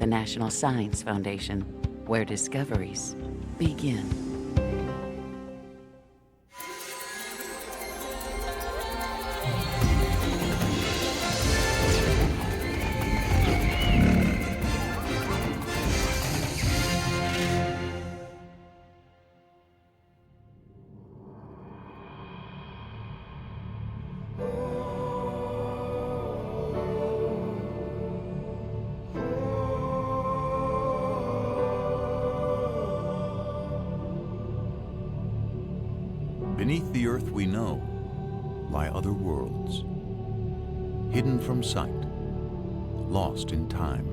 the National Science Foundation, where discoveries begin. Beneath the earth we know lie other worlds, hidden from sight, lost in time.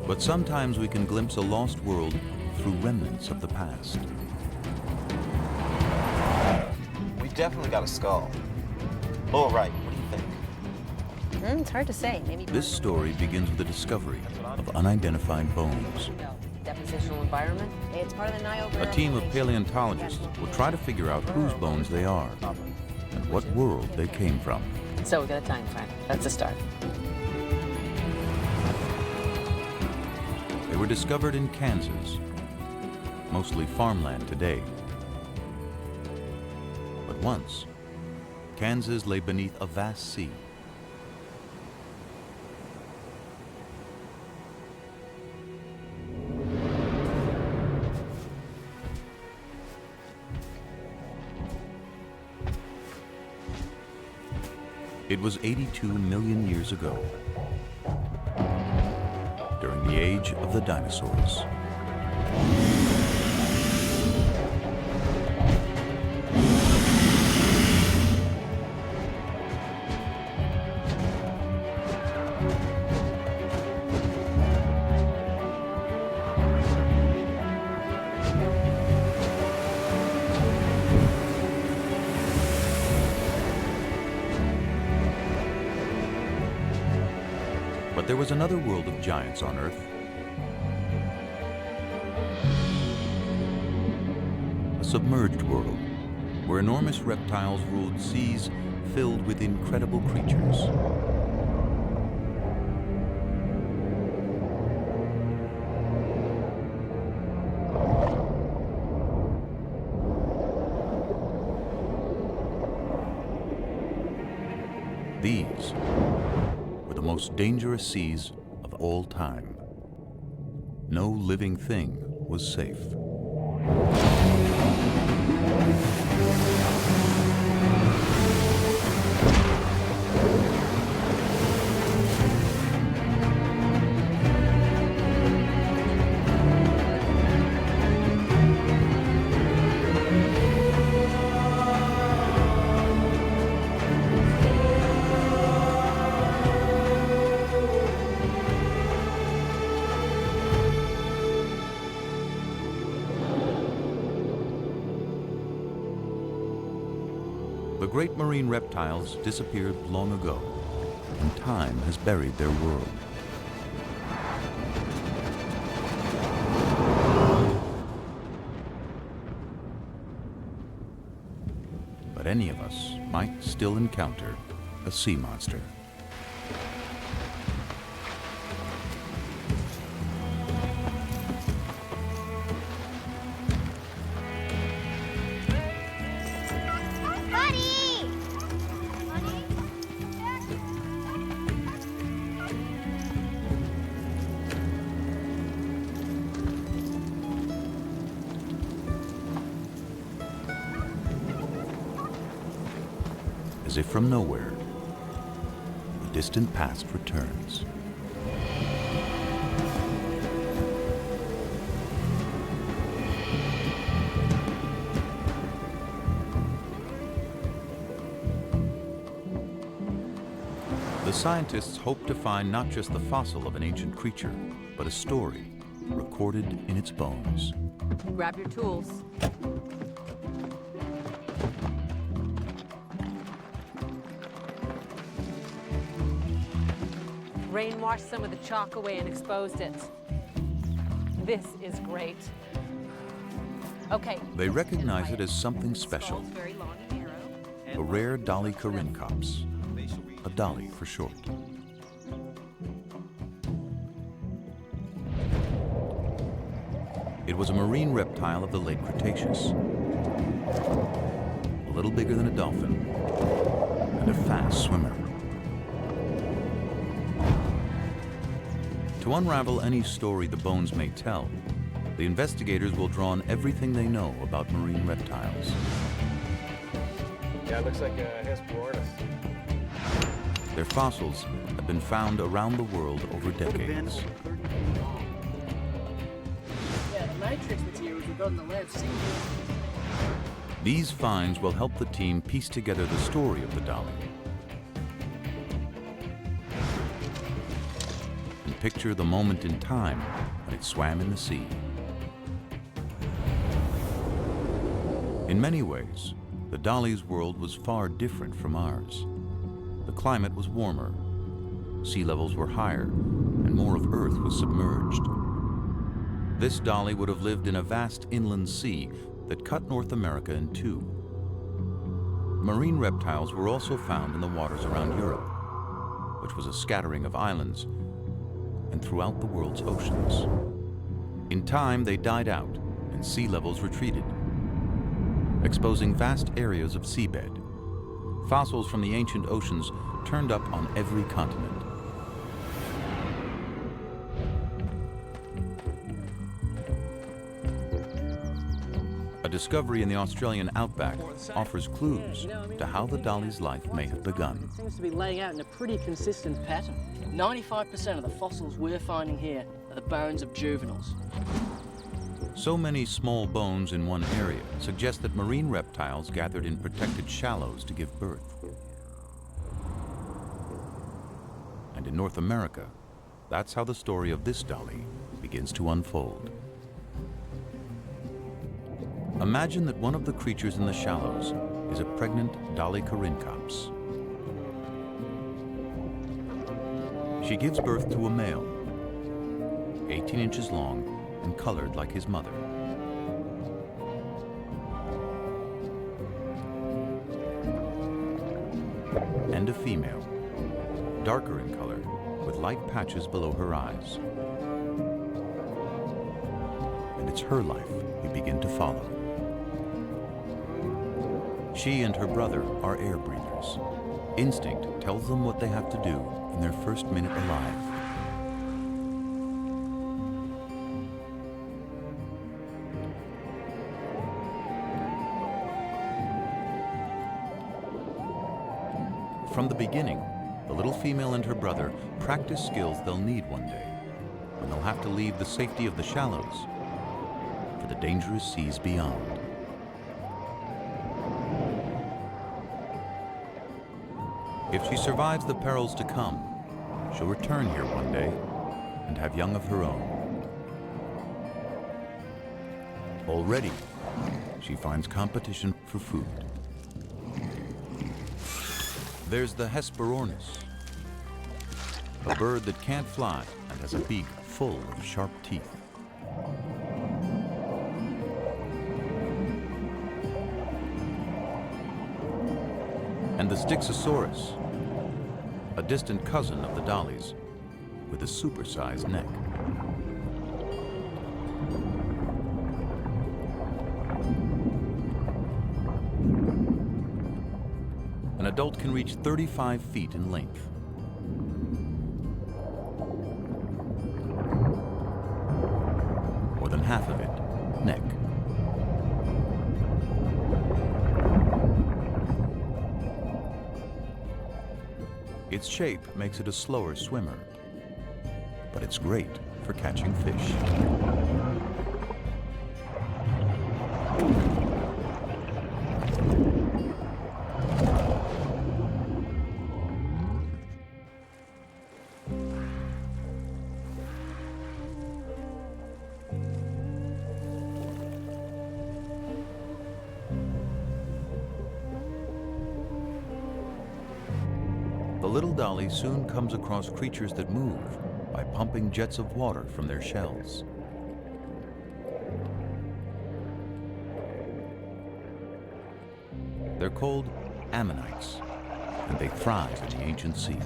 But sometimes we can glimpse a lost world through remnants of the past. We definitely got a skull. Oh, right. What do you think? It's hard to say. Maybe This story begins with the discovery of unidentified bones. depositional environment. It's part of the Niobrara. A team of paleontologists will try to figure out whose bones they are and what world they came from. So we got a time frame. That's a start. They were discovered in Kansas, mostly farmland today. But once, Kansas lay beneath a vast sea. It was 82 million years ago, during the age of the dinosaurs. But there was another world of giants on Earth. A submerged world, where enormous reptiles ruled seas filled with incredible creatures. These were the most dangerous seas of all time. No living thing was safe. The great marine reptiles disappeared long ago, and time has buried their world. But any of us might still encounter a sea monster. As if from nowhere, the distant past returns. The scientists hope to find not just the fossil of an ancient creature, but a story recorded in its bones. Grab your tools. Rain washed some of the chalk away and exposed it. This is great. Okay. They recognize it as something special, a rare Dolly Corincops, a dolly for short. It was a marine reptile of the late Cretaceous, a little bigger than a dolphin, and a fast swimmer. To unravel any story the bones may tell, the investigators will draw on everything they know about marine reptiles. Yeah, it looks like a Hesperornis. Their fossils have been found around the world over decades. Yeah, the matrix materials we've got in the lab seem These finds will help the team piece together the story of the dolly and picture the moment in time when it swam in the sea. In many ways, the dolly's world was far different from ours. The climate was warmer, sea levels were higher, and more of Earth was submerged. This dolly would have lived in a vast inland sea that cut North America in two. Marine reptiles were also found in the waters around Europe, which was a scattering of islands, and throughout the world's oceans. In time, they died out and sea levels retreated, exposing vast areas of seabed. Fossils from the ancient oceans turned up on every continent. A discovery in the Australian outback offers clues to how the dolly's life may have begun. It seems to be laying out in a pretty consistent pattern. 95% of the fossils we're finding here are the bones of juveniles. So many small bones in one area suggest that marine reptiles gathered in protected shallows to give birth. And in North America, that's how the story of this dolly begins to unfold. Imagine that one of the creatures in the shallows is a pregnant Dolly corincops. She gives birth to a male, 18 inches long and colored like his mother. And a female, darker in color, with light patches below her eyes. And it's her life we begin to follow. She and her brother are air breathers. Instinct tells them what they have to do in their first minute alive. From the beginning, the little female and her brother practice skills they'll need one day, when they'll have to leave the safety of the shallows for the dangerous seas beyond. If she survives the perils to come, she'll return here one day and have young of her own. Already, she finds competition for food. There's the Hesperornis, a bird that can't fly and has a beak full of sharp teeth. And the Styxosaurus, a distant cousin of the dollies with a supersized neck. An adult can reach 35 feet in length. More than half of it, neck. Its shape makes it a slower swimmer, but it's great for catching fish. The little dolly soon comes across creatures that move by pumping jets of water from their shells. They're called ammonites, and they thrive in the ancient sea.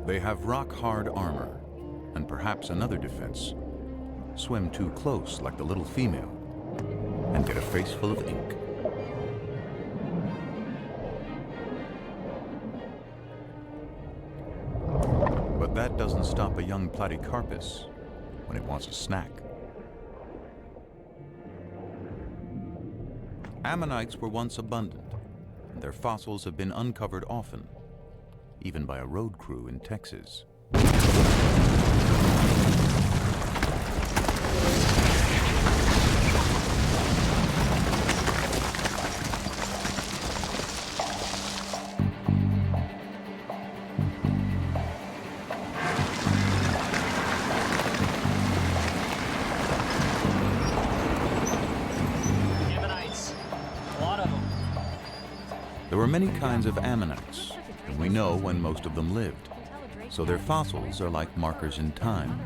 They have rock-hard armor, and perhaps another defense. Swim too close like the little female, and get a face full of ink. But that doesn't stop a young platycarpus when it wants a snack. Ammonites were once abundant, and their fossils have been uncovered often, even by a road crew in Texas. Ammonites. A lot of them. There were many kinds of ammonites, and we know when most of them lived, so their fossils are like markers in time.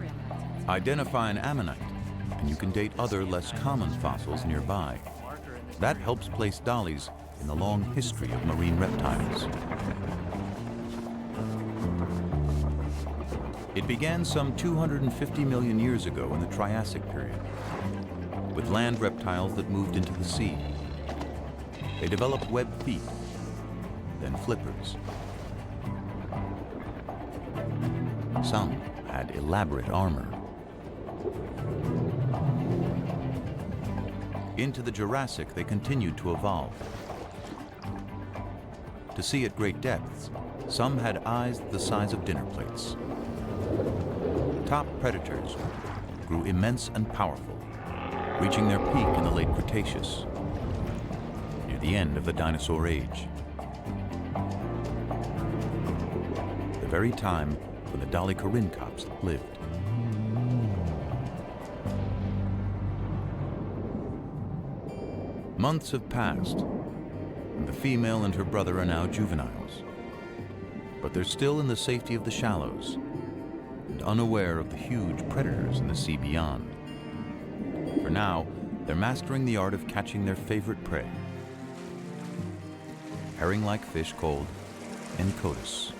Identify an ammonite, and you can date other less common fossils nearby. That helps place dollies in the long history of marine reptiles. It began some 250 million years ago in the Triassic period, with land reptiles that moved into the sea. They developed webbed feet, then flippers. Some had elaborate armor. Into the Jurassic, they continued to evolve. To see at great depths, some had eyes the size of dinner plates. Top predators grew immense and powerful, reaching their peak in the late Cretaceous, near the end of the dinosaur age. The very time when the dolichorhynchops lived. Months have passed, and the female and her brother are now juveniles. But they're still in the safety of the shallows, and unaware of the huge predators in the sea beyond. For now, they're mastering the art of catching their favorite prey, herring-like fish called encotus.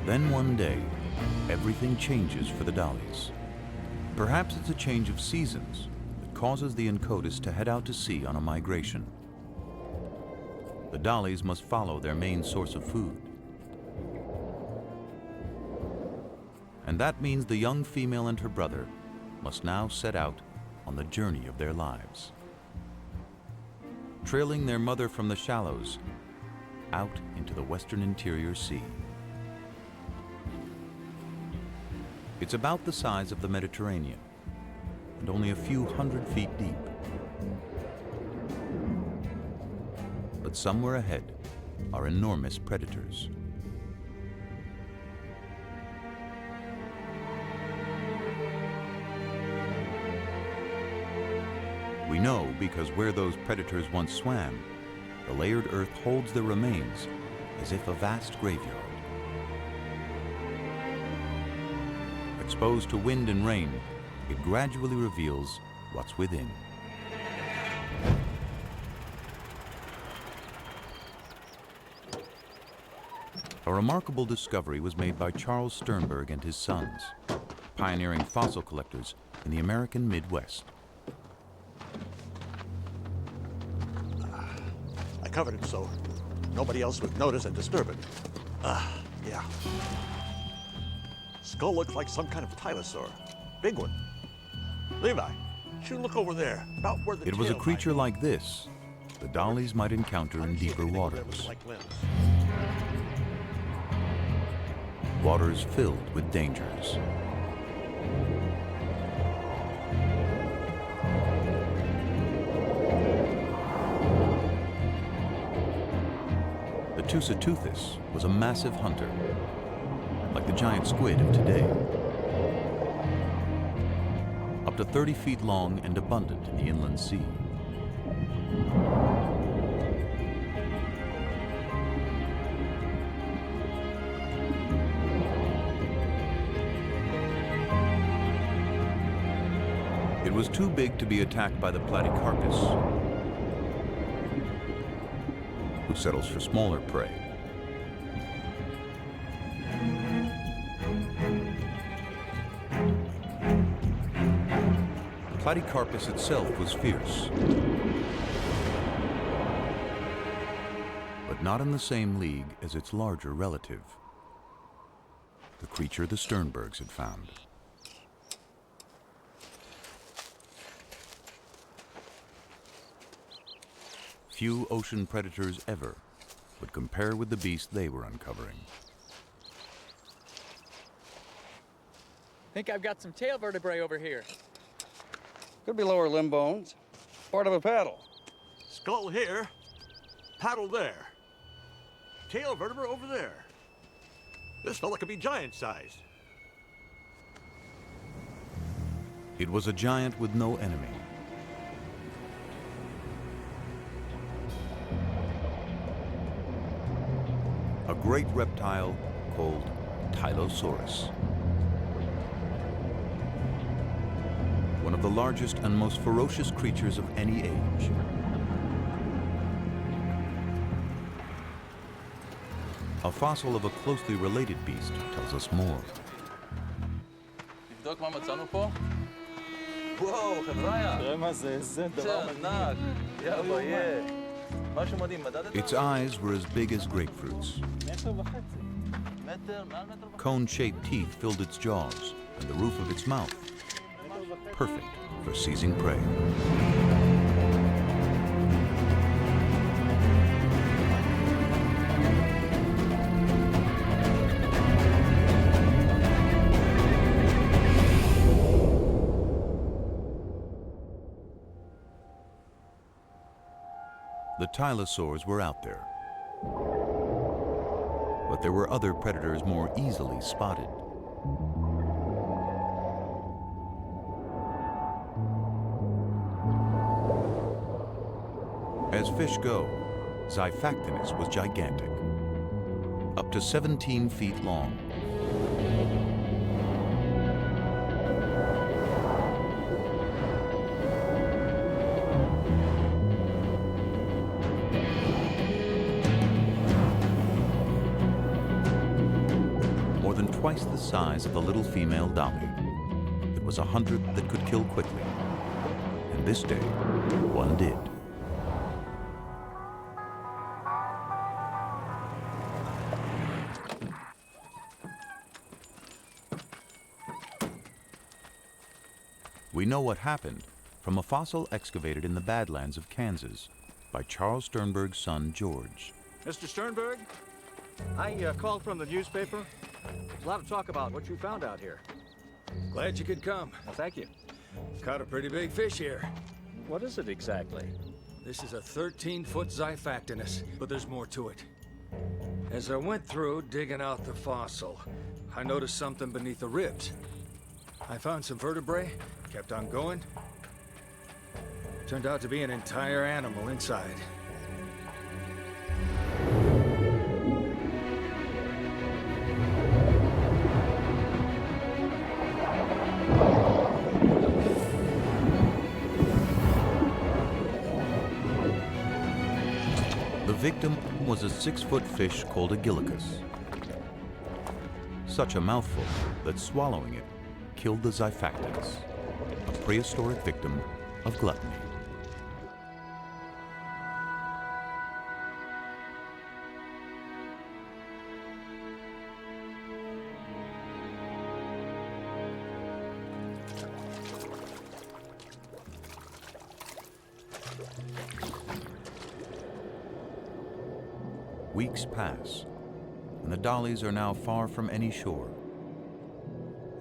Then one day, everything changes for the dollies. Perhaps it's a change of seasons that causes the encotus to head out to sea on a migration. The dollies must follow their main source of food. And that means the young female and her brother must now set out on the journey of their lives, trailing their mother from the shallows out into the western interior sea. It's about the size of the Mediterranean and only a few 100 feet deep. But somewhere ahead are enormous predators. We know because where those predators once swam, the layered earth holds their remains as if a vast graveyard. Exposed to wind and rain, it gradually reveals what's within. A remarkable discovery was made by Charles Sternberg and his sons, pioneering fossil collectors in the American Midwest. I covered it so nobody else would notice and disturb it. Yeah. Skull looks like some kind of tylosaur. Big one. Levi, should look over there, about where the It was a tail creature might- like this the dollies might encounter in deeper Anything there would waters. look like limbs. waters filled with dangers. The Tusiteuthis was a massive hunter, like the giant squid of today. Up to 30 feet long and abundant in the inland sea. It was too big to be attacked by the Platycarpus, who settles for smaller prey. The Platycarpus itself was fierce, but not in the same league as its larger relative, the creature the Sternbergs had found. Few ocean predators ever would compare with the beast they were uncovering. Think I've got some tail vertebrae over here. Could be lower limb bones. Part of a paddle. Skull here, paddle there. Tail vertebra over there. This fella could be giant-sized. It was a giant with no enemy. A great reptile called Tylosaurus. One of the largest and most ferocious creatures of any age. A fossil of a closely related beast tells us more. תבדוק מה מצאנו פה? וואו, חבריה. תראה מה זה, איזה דבר ענק. יאללה, יא. משהו מדהים, מדדת? Its eyes were as big as grapefruits. Cone-shaped teeth filled its jaws and the roof of its mouth. Perfect for seizing prey. The Tylosaurs were out there, but there were other predators more easily spotted. As fish go, Xiphactinus was gigantic, up to 17 feet long. More than twice the size of the little female dolly. It was a hunter that could kill quickly, and this day, one did. We know what happened from a fossil excavated in the Badlands of Kansas by Charles Sternberg's son, George. Mr. Sternberg, I called from the newspaper. There's a lot of talk about what you found out here. Glad you could come. Well, thank you. Caught a pretty big fish here. What is it exactly? This is a 13-foot Xiphactinus, but there's more to it. As I went through digging out the fossil, I noticed something beneath the ribs. I found some vertebrae, kept on going. Turned out to be an entire animal inside. The victim was a 6-foot fish called a gillicus. Such a mouthful that swallowing it killed the Xiphactinus, a prehistoric victim of gluttony. Weeks pass, and the dollies are now far from any shore,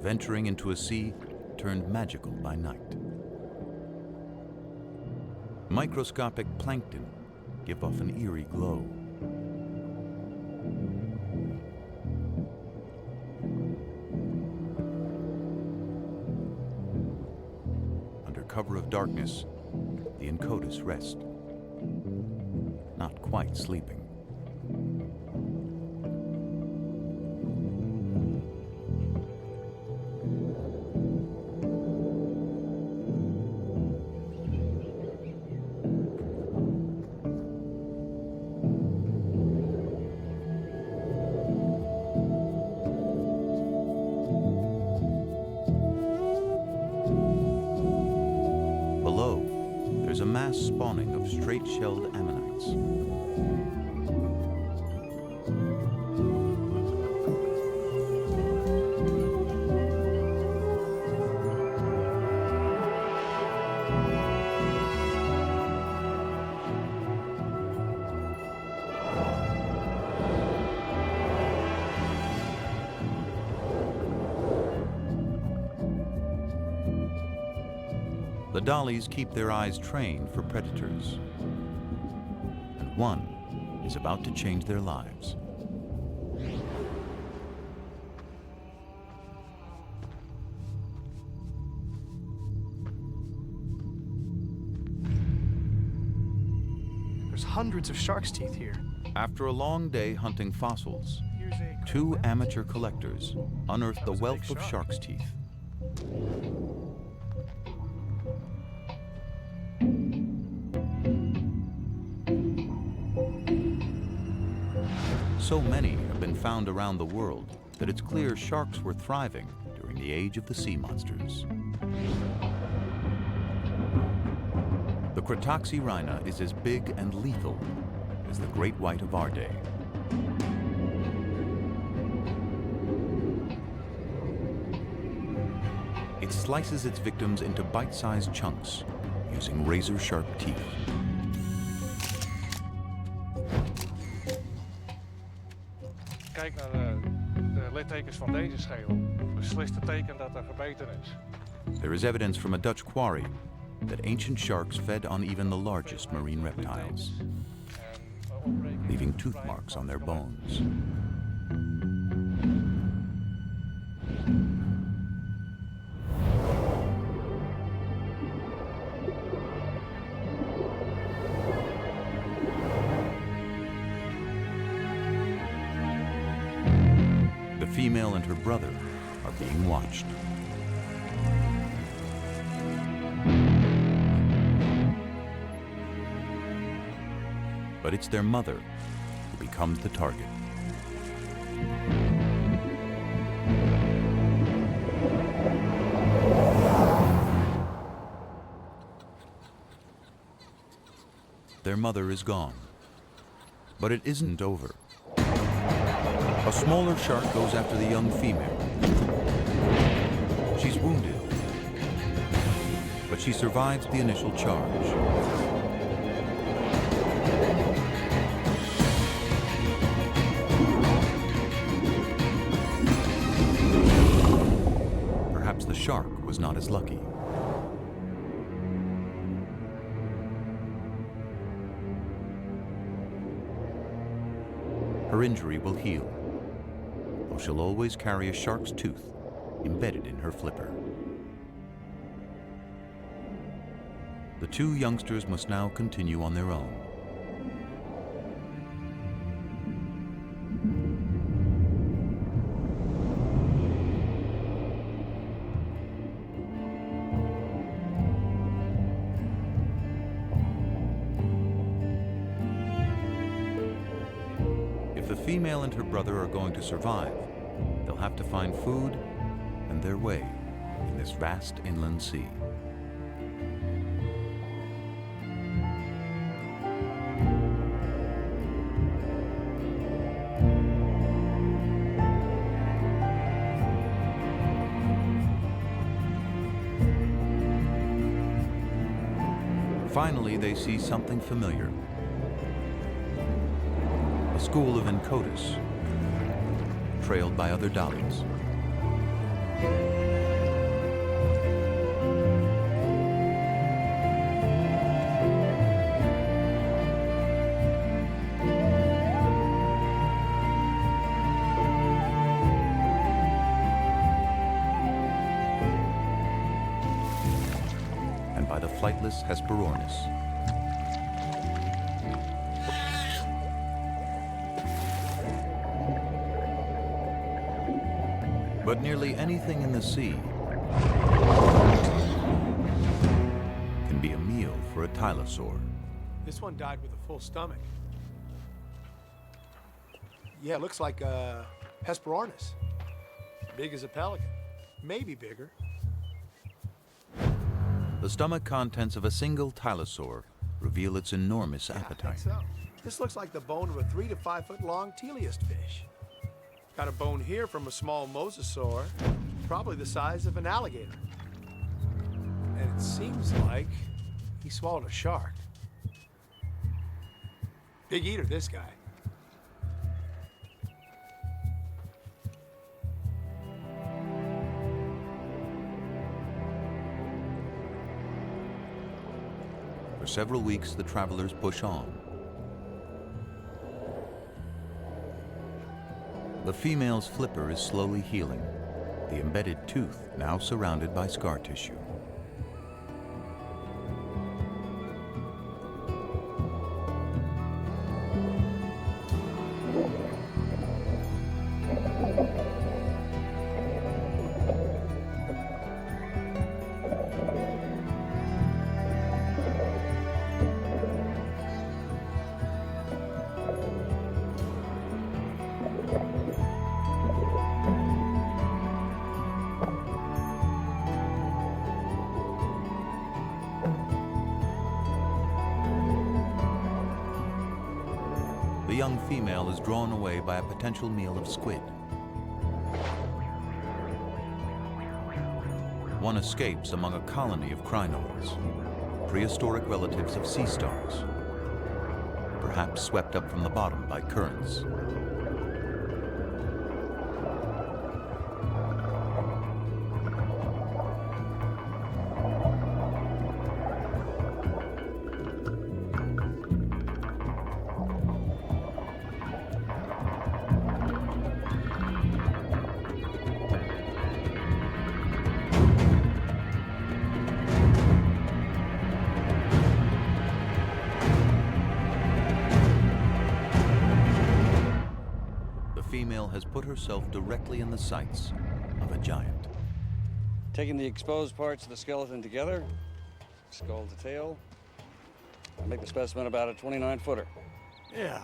venturing into a sea turned magical by night. Microscopic plankton give off an eerie glow. Under cover of darkness, the Incotus rest, not quite sleeping. Below, there's a mass spawning of straight-shelled ammonites. The dollies keep their eyes trained for predators, and one is about to change their lives. There's hundreds of shark's teeth here. After a long day hunting fossils, two amateur collectors unearthed the wealth of shark's teeth. So many have been found around the world that it's clear sharks were thriving during the age of the sea monsters. The Cratoxyrhina is as big and lethal as the great white of our day. It slices its victims into bite-sized chunks using razor-sharp teeth. Kijk naar de littekens van deze schedel. Beslist het teken dat er gebeten is. There is evidence from a Dutch quarry that ancient sharks fed on even the largest marine reptiles, leaving tooth marks on their bones. The female and her brother are being watched. But it's their mother who becomes the target. Their mother is gone, but it isn't over. A smaller shark goes after the young female. She's wounded, but she survives the initial charge. Perhaps the shark was not as lucky. Her injury will heal, though she'll always carry a shark's tooth embedded in her flipper. The two youngsters must now continue on their own. If the female and her brother are going to survive, they'll have to find food and their way in this vast inland sea. Finally, they see something familiar. A school of Incotus, trailed by other dollies. And by the flightless Hesperornis. But nearly anything in the sea can be a meal for a tylosaur. This one died with a full stomach. Yeah, it looks like a Hesperornis. Big as a pelican. Maybe bigger. The stomach contents of a single tylosaur reveal its enormous appetite. I think so. This looks like the bone of a 3 to 5 foot long teleost fish. Got a bone here from a small mosasaur, probably the size of an alligator. And it seems like he swallowed a shark. Big eater, this guy. For several weeks, the travelers push on. The female's flipper is slowly healing, the embedded tooth now surrounded by scar tissue. The young female is drawn away by a potential meal of squid. One escapes among a colony of crinoids, prehistoric relatives of sea stars, perhaps swept up from the bottom by currents. Has put herself directly in the sights of a giant. Taking the exposed parts of the skeleton together, skull to tail, I'll make the specimen about a 29-footer. Yeah.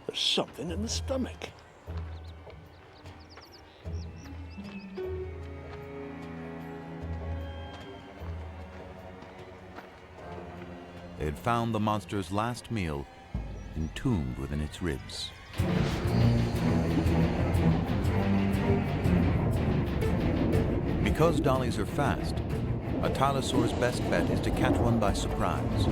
There's something in the stomach. They had found the monster's last meal entombed within its ribs. Because dollies are fast, a tylosaur's best bet is to catch one by surprise.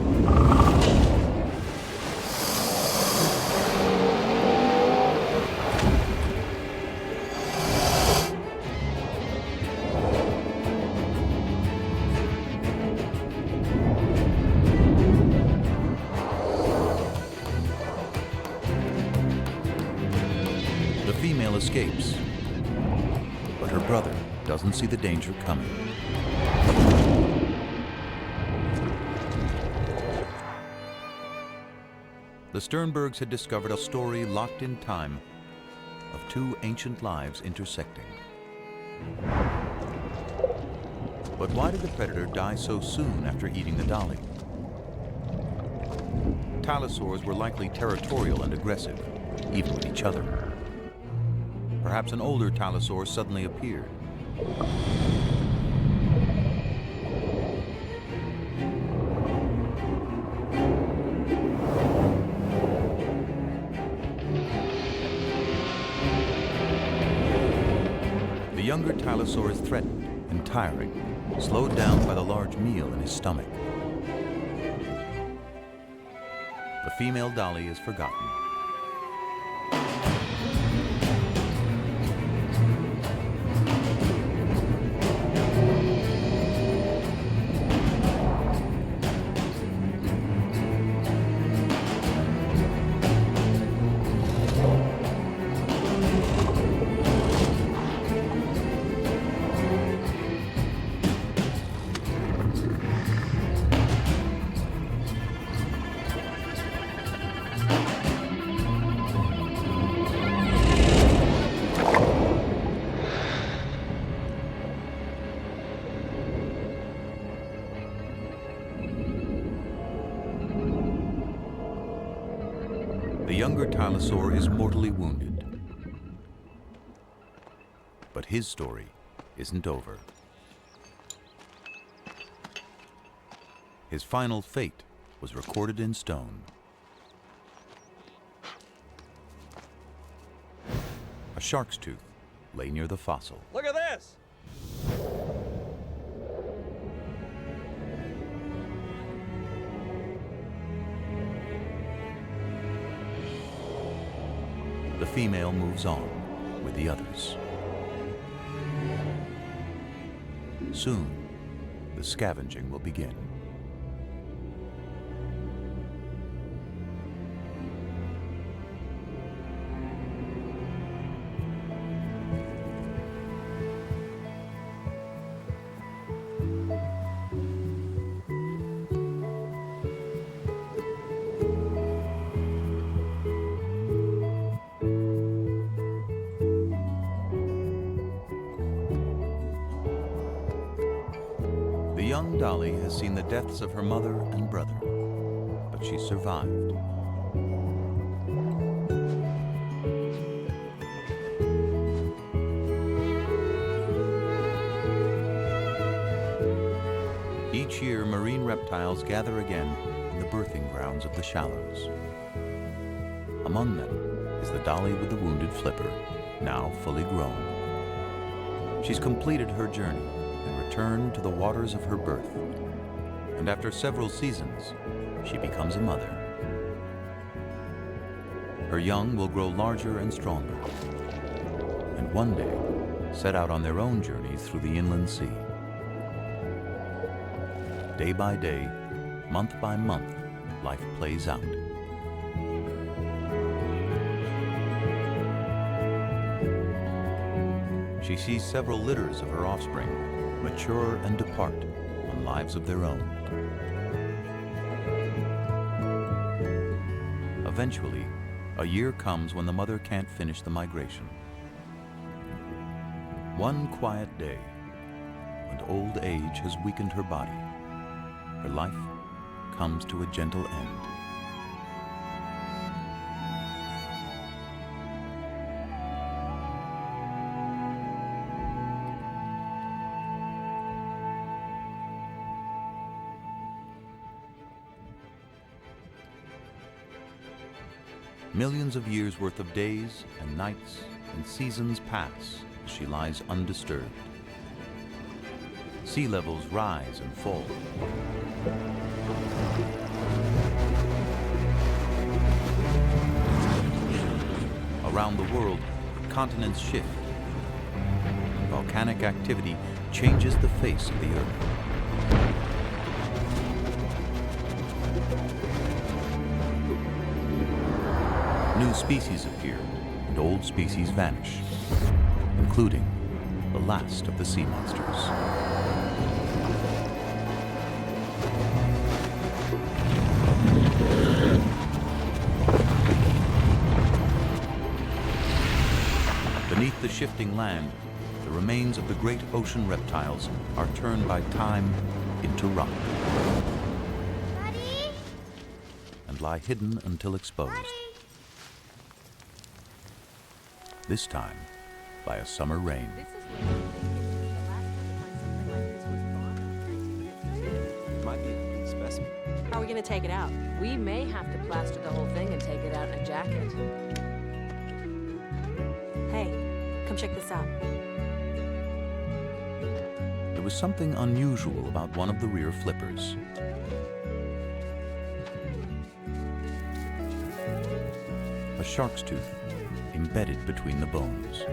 Escapes, but her brother doesn't see the danger coming. The Sternbergs had discovered a story locked in time of two ancient lives intersecting. But why did the predator die so soon after eating the dolly? Tylosaurs were likely territorial and aggressive, even with each other. Perhaps an older tylosaur suddenly appeared. The younger tylosaur is threatened and tiring, slowed down by the large meal in his stomach. The female dolly is forgotten. The younger Tylosaur is mortally wounded. But his story isn't over. His final fate was recorded in stone. A shark's tooth lay near the fossil. Look at this! The female moves on with the others. Soon, the scavenging will begin. The young Dolly has seen the deaths of her mother and brother, but she survived. Each year, marine reptiles gather again in the birthing grounds of the shallows. Among them is the dolly with the wounded flipper, now fully grown. She's completed her journey and returned to the waters of her birth. And after several seasons, she becomes a mother. Her young will grow larger and stronger, and one day set out on their own journeys through the inland sea. Day by day, month by month, life plays out. She sees several litters of her offspring mature and depart on lives of their own. Eventually, a year comes when the mother can't finish the migration. One quiet day, when old age has weakened her body, her life comes to a gentle end. Millions of years worth of days and nights and seasons pass as she lies undisturbed. Sea levels rise and fall. Around the world, continents shift. Volcanic activity changes the face of the earth. New species appear, and old species vanish, including the last of the sea monsters. Beneath the shifting land, the remains of the great ocean reptiles are turned by time into rock. Daddy? And lie hidden until exposed. Daddy? This time by a summer rain. It might be a complete specimen. How are we going to take it out? We may have to plaster the whole thing and take it out in a jacket. Hey, come check this out. There was something unusual about one of the rear flippers. shark's tooth embedded between the bones.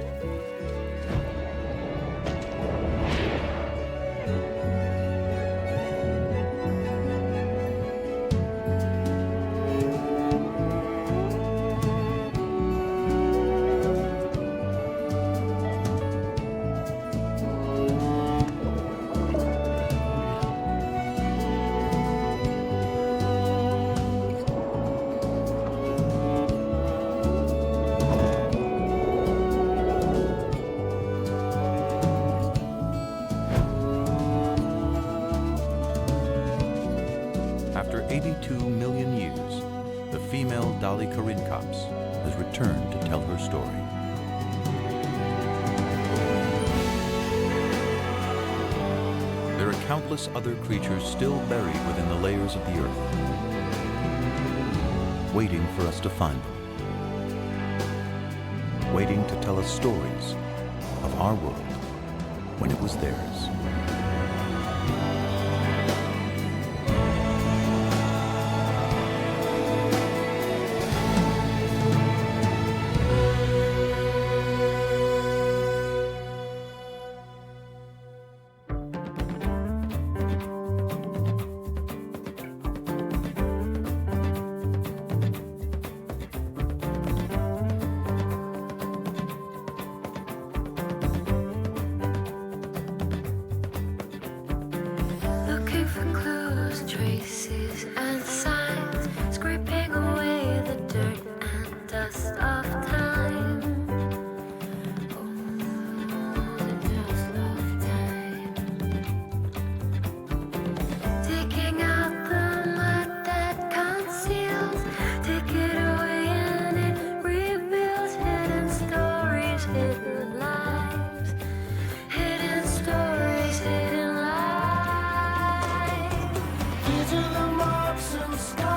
After 82 million years, the female Dolly Corincops has returned to tell her story. There are countless other creatures still buried within the layers of the earth, waiting for us to find them, waiting to tell us stories of our world when it was theirs. Into the marks and stars.